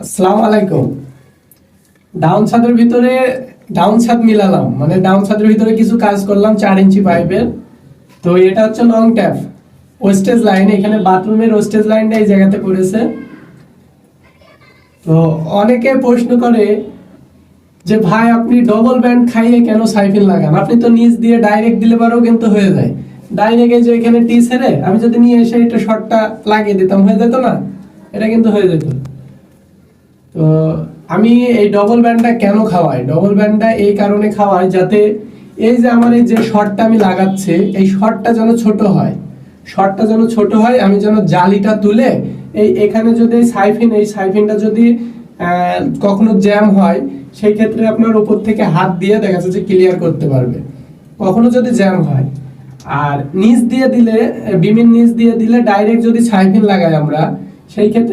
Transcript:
আসসালামু আলাইকুম। ডাউন ছাদের ভিতরে ডাউন ছাদ মিলালাম, মানে ডাউন ছাদের ভিতরে কিছু কাজ করলাম 4 ইঞ্চি পাইপের। তো এটা হচ্ছে লং ট্যাপ ওয়েস্টেজ লাইন, এখানে বাথরুমের ওয়েস্টেজ লাইনটা এই জায়গাতে পড়েছে। তো অনেকে প্রশ্ন করে যে ভাই আপনি ডবল ব্যান্ড খাইয়ে কেন সাইফিন লাগান, আপনি তো নিচ দিয়ে ডাইরেক্ট দিলে পারো কিন্তু হয়ে যায়। ডাইরেক্ট যে এখানে টি ছেড়ে আমি যদি নিয়ে এসে এটা শর্টটা লাগিয়ে দিতাম হয়ে যেত না, এটা কিন্তু হয়ে যেত। তো আমি এই ডবল ব্যান্ডটা কেন খাওয়াই, ডবল ব্যান্ডটা এই কারণে খাওয়াই যাতে এই যে আমার এই যে শর্টটা আমি লাগাচ্ছি এই শর্টটা যেন ছোট হয়, শর্টটা যেন ছোট হয়, আমি যেন জালিটা তুলে এই এখানে যদি এই সাইফিনটা যদি কখনো জ্যাম হয় সেই ক্ষেত্রে আপনার উপর থেকে হাত দিয়ে দেখা যাচ্ছে যে ক্লিয়ার করতে পারবে কখনো যদি জ্যাম হয়। আর নিচ দিয়ে দিলে, বিমের নিচ দিয়ে দিলে ডাইরেক্ট যদি সাইফিন লাগাই আমরা সেই ক্ষেত্রে